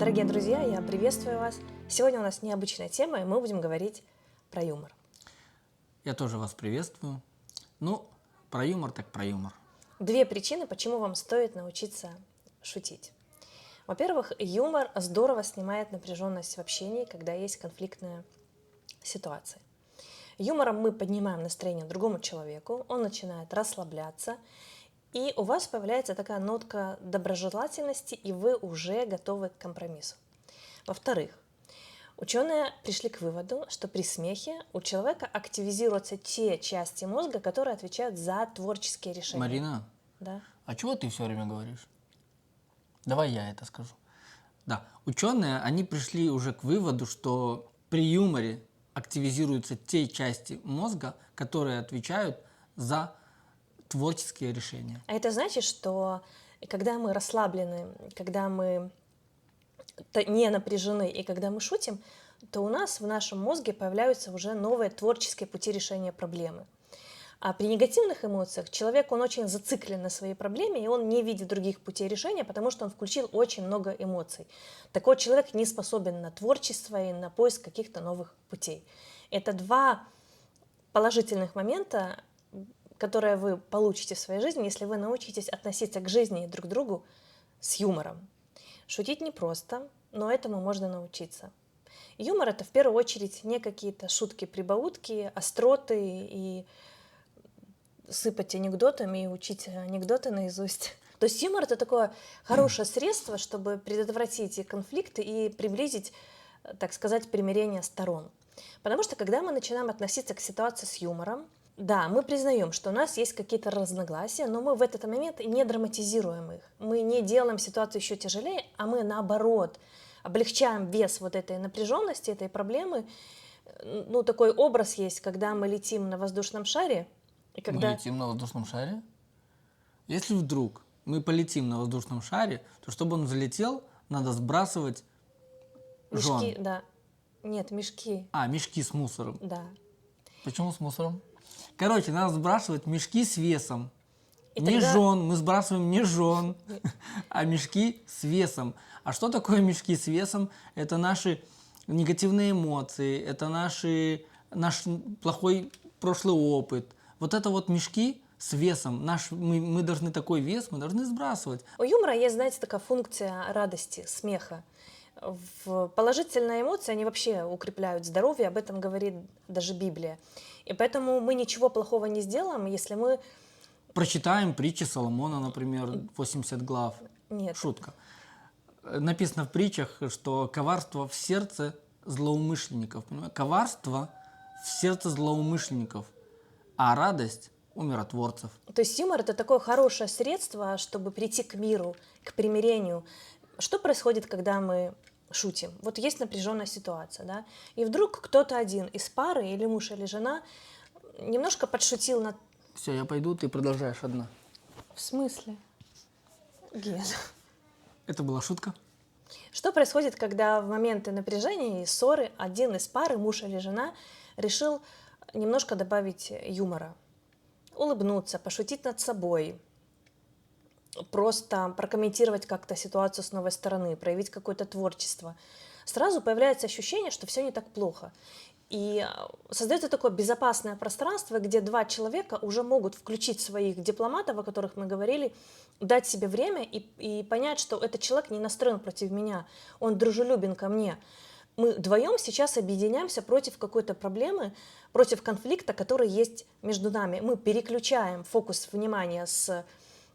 Дорогие друзья, я приветствую вас. Сегодня у нас необычная тема, и мы будем говорить про юмор. Я тоже вас приветствую. Ну, про юмор так про юмор. Две причины, почему вам стоит научиться шутить. Во-первых, юмор здорово снимает напряженность в общении, когда есть конфликтная ситуация. Юмором мы поднимаем настроение другому человеку, он начинает расслабляться, и у вас появляется такая нотка доброжелательности, и вы уже готовы к компромиссу. Во-вторых, ученые пришли к выводу, что при смехе у человека активизируются те части мозга, которые отвечают за творческие решения. Марина, Да. а чего ты все время говоришь? Давай я это скажу. Да, ученые, они пришли уже к выводу, что при юморе активизируются те части мозга, которые отвечают за творческие решения. А это значит, что когда мы расслаблены, когда мы не напряжены и когда мы шутим, то у нас в нашем мозге появляются уже новые творческие пути решения проблемы. А при негативных эмоциях человек, он очень зациклен на своей проблеме, и он не видит других путей решения, потому что он включил очень много эмоций. Такой человек не способен на творчество и на поиск каких-то новых путей. Это два положительных момента, которые вы получите в своей жизни, если вы научитесь относиться к жизни и друг к другу с юмором. Шутить непросто, но этому можно научиться. Юмор — это в первую очередь не какие-то шутки-прибаутки, остроты и сыпать анекдотами и учить анекдоты наизусть. То есть юмор — это такое хорошее средство, чтобы предотвратить конфликты и приблизить, так сказать, примирение сторон. Потому что когда мы начинаем относиться к ситуации с юмором, да, мы признаем, что у нас есть какие-то разногласия, но мы в этот момент не драматизируем их. Мы не делаем ситуацию еще тяжелее, а мы наоборот облегчаем вес вот этой напряженности, этой проблемы. Ну, такой образ есть, когда мы летим на воздушном шаре. И когда... Мы летим на воздушном шаре? Если вдруг мы полетим на воздушном шаре, то чтобы он взлетел, надо сбрасывать жён. Мешки, да. Нет, мешки. А, мешки с мусором. Да. Почему с мусором? Короче, надо сбрасывать мешки с весом. И не тогда- жен, мы сбрасываем не жен, а мешки с весом. А что такое мешки с весом? Это наши негативные эмоции, это наш плохой прошлый опыт. Вот это вот мешки с весом. Мы должны такой вес, мы должны сбрасывать. У юмора есть, знаете, такая функция радости, смеха. Положительные эмоции, они вообще укрепляют здоровье, об этом говорит даже Библия. И поэтому мы ничего плохого не сделаем, если мы... Прочитаем притчи Соломона, например, 80 глав. Нет. Шутка. Написано в притчах, что коварство в сердце злоумышленников. Понимаете? Коварство в сердце злоумышленников, а радость у миротворцев. То есть юмор — это такое хорошее средство, чтобы прийти к миру, к примирению. Что происходит, когда мы шутим? Вот есть напряженная ситуация, да, и вдруг кто-то один из пары, или муж, или жена, немножко подшутил над... Все, я пойду, ты продолжаешь одна. В смысле? Ген. Это была шутка. Что происходит, когда в моменты напряжения и ссоры один из пары, муж или жена, решил немножко добавить юмора? Улыбнуться, пошутить над собой, просто прокомментировать как-то ситуацию с новой стороны, проявить какое-то творчество. Сразу появляется ощущение, что все не так плохо. И создается такое безопасное пространство, где два человека уже могут включить своих дипломатов, о которых мы говорили, дать себе время и понять, что этот человек не настроен против меня, он дружелюбен ко мне. Мы вдвоем сейчас объединяемся против какой-то проблемы, против конфликта, который есть между нами. Мы переключаем фокус внимания с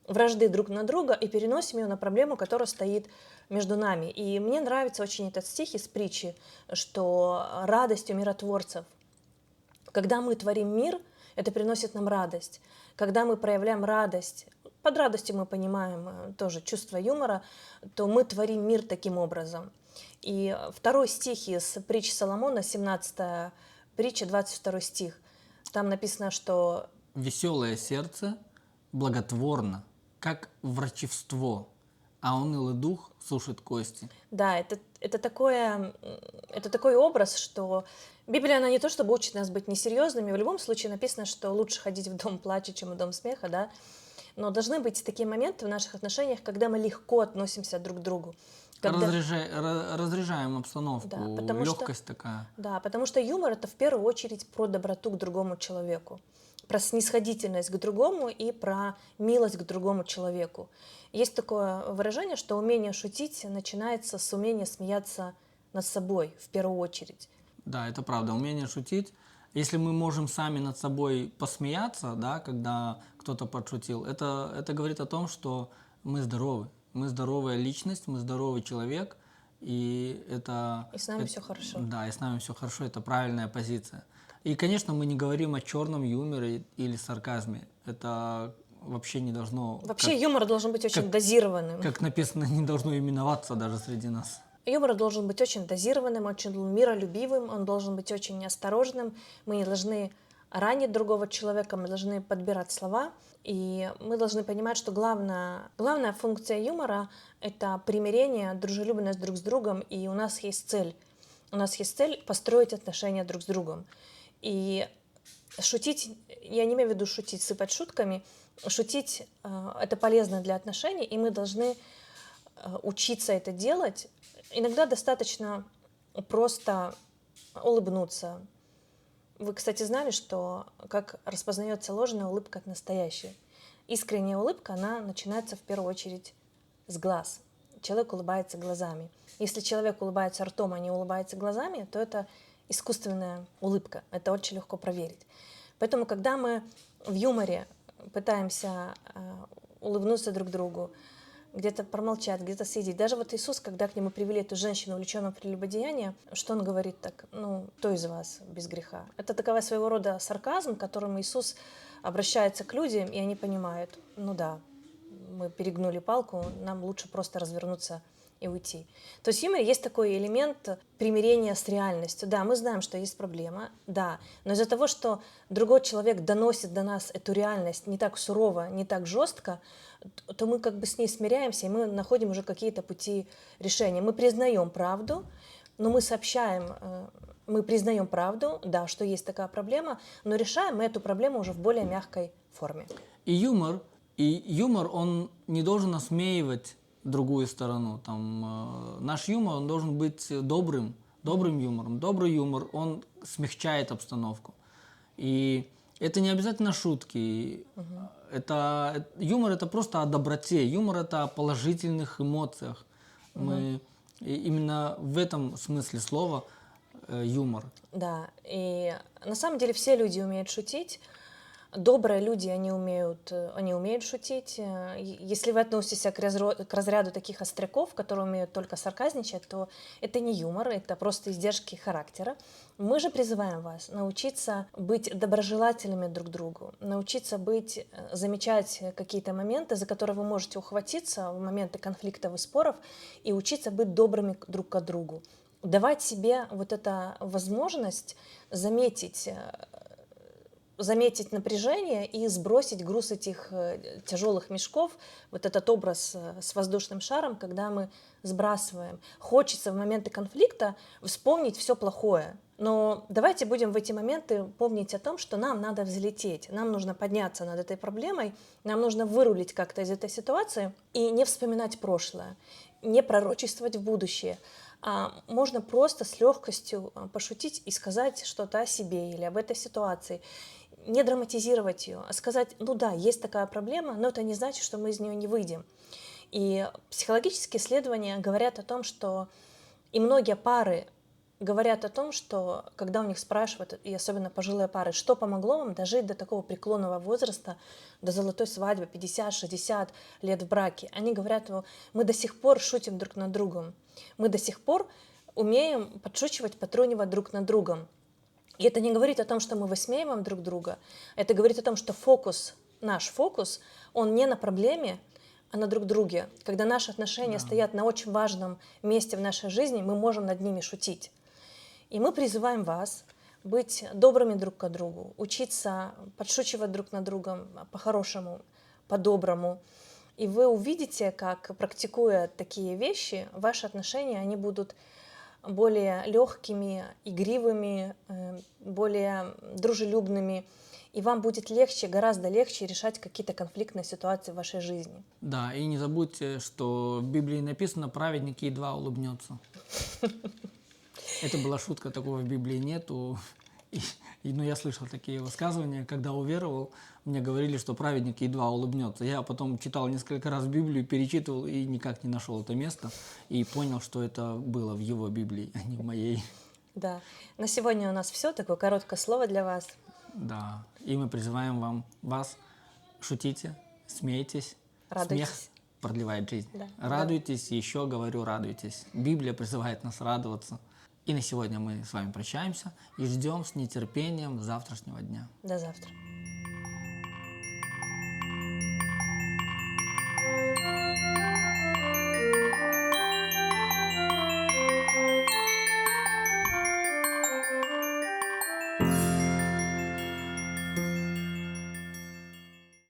вражды друг на друга и переносим ее на проблему, которая стоит между нами. И мне нравится очень этот стих из притчи, что радость у миротворцев. Когда мы творим мир, это приносит нам радость. Когда мы проявляем радость, под радостью мы понимаем тоже чувство юмора, то мы творим мир таким образом. И второй стих из притчи Соломона, 17 притча, 22 стих. Там написано, что... Веселое сердце благотворно, как врачевство, а унылый дух сушит кости. Да, это такой образ, что Библия, она не то чтобы учит нас быть несерьезными, в любом случае написано, что лучше ходить в дом плача, чем в дом смеха, да, но должны быть такие моменты в наших отношениях, когда мы легко относимся друг к другу, Когда... Разряжаем обстановку, Да, потому что, легкость такая. да, потому что юмор — это в первую очередь про доброту к другому человеку, про снисходительность к другому и про милость к другому человеку. Есть такое выражение, что умение шутить начинается с умения смеяться над собой в первую очередь. Да, это правда. Умение шутить. Если мы можем сами над собой посмеяться, да, когда кто-то подшутил, это говорит о том, что мы здоровы. Мы здоровая личность, мы здоровый человек, и И с нами все хорошо. Да, и с нами все хорошо, это правильная позиция. И, конечно, мы не говорим о черном юморе или сарказме. Это вообще не должно... Вообще юмор должен быть очень дозированным. Как написано, не должно именоваться даже среди нас. Юмор должен быть очень дозированным, очень миролюбивым, он должен быть очень осторожным. Мы не должны ранить другого человека, мы должны подбирать слова. И мы должны понимать, что главная функция юмора — это примирение, дружелюбность друг с другом, и у нас есть цель. У нас есть цель построить отношения друг с другом. И шутить, я не имею в виду шутить, сыпать шутками, шутить это полезно для отношений, и мы должны учиться это делать. Иногда достаточно просто улыбнуться. Вы, кстати, знали, что как распознается ложная улыбка от настоящей? Искренняя улыбка, она начинается в первую очередь с глаз. Человек улыбается глазами. Если человек улыбается ртом, а не улыбается глазами, то это искусственная улыбка. Это очень легко проверить. Поэтому, когда мы в юморе пытаемся улыбнуться друг другу, где-то промолчать, где-то съездить. Даже вот Иисус, когда к нему привели эту женщину, увлеченную в прелюбодеянии, что он говорит так? Кто из вас без греха? Это такой своего рода сарказм, которым Иисус обращается к людям, и они понимают, мы перегнули палку, нам лучше просто развернуться и уйти. То есть в юморе есть такой элемент примирения с реальностью. Да, мы знаем, что есть проблема, да, но из-за того, что другой человек доносит до нас эту реальность не так сурово, не так жестко, то мы как бы с ней смиряемся, и мы находим уже какие-то пути решения. Мы признаем правду, но мы признаем правду, да, что есть такая проблема, но решаем мы эту проблему уже в более мягкой форме. И юмор, он не должен осмеивать другую сторону. Наш юмор, он должен быть добрым юмором. Добрый юмор, он смягчает обстановку. И это не обязательно шутки. Юмор это просто о доброте. Юмор это о положительных эмоциях. Именно в этом смысле слова юмор. Да, и на самом деле все люди умеют шутить. Добрые люди, они умеют шутить. Если вы относитесь к разряду таких остряков, которые умеют только сарказничать, то это не юмор, это просто издержки характера. Мы же призываем вас научиться быть доброжелательными друг к другу, научиться замечать какие-то моменты, за которые вы можете ухватиться в моменты конфликтов и споров, и учиться быть добрыми друг к другу. Давать себе вот эту возможность заметить напряжение и сбросить груз этих тяжелых мешков, вот этот образ с воздушным шаром, когда мы сбрасываем. Хочется в моменты конфликта вспомнить все плохое, но давайте будем в эти моменты помнить о том, что нам надо взлететь, нам нужно подняться над этой проблемой, нам нужно вырулить как-то из этой ситуации и не вспоминать прошлое, не пророчествовать в будущее. Можно просто с легкостью пошутить и сказать что-то о себе или об этой ситуации. Не драматизировать ее, а сказать, есть такая проблема, но это не значит, что мы из нее не выйдем. И психологические исследования говорят о том, что и многие пары говорят о том, что когда у них спрашивают, и особенно пожилые пары, что помогло вам дожить до такого преклонного возраста, до золотой свадьбы, 50-60 лет в браке, они говорят, мы до сих пор шутим друг над другом, мы до сих пор умеем подшучивать, потрунивать друг над другом. И это не говорит о том, что мы высмеиваем друг друга, это говорит о том, что наш фокус, он не на проблеме, а на друг друге. Когда наши отношения стоят на очень важном месте в нашей жизни, мы можем над ними шутить. И мы призываем вас быть добрыми друг к другу, учиться подшучивать друг над другом по-хорошему, по-доброму. И вы увидите, как, практикуя такие вещи, ваши отношения, они будут более легкими, игривыми, более дружелюбными. и вам будет легче, гораздо легче решать какие-то конфликтные ситуации в вашей жизни. Да, и не забудьте, что в Библии написано, праведник едва улыбнется. Это была шутка, такого в Библии нету. Но я слышал такие высказывания, когда уверовал, мне говорили, что праведник едва улыбнется. Я потом читал несколько раз Библию, перечитывал и никак не нашел это место. И понял, что это было в его Библии, а не в моей. Да. На сегодня у нас все. Такое короткое слово для вас. Да. И мы призываем вас, шутите, смейтесь. Радуйтесь. Смех продлевает жизнь. Да. Радуйтесь, еще говорю, радуйтесь. Библия призывает нас радоваться. И на сегодня мы с вами прощаемся и ждем с нетерпением завтрашнего дня. До завтра.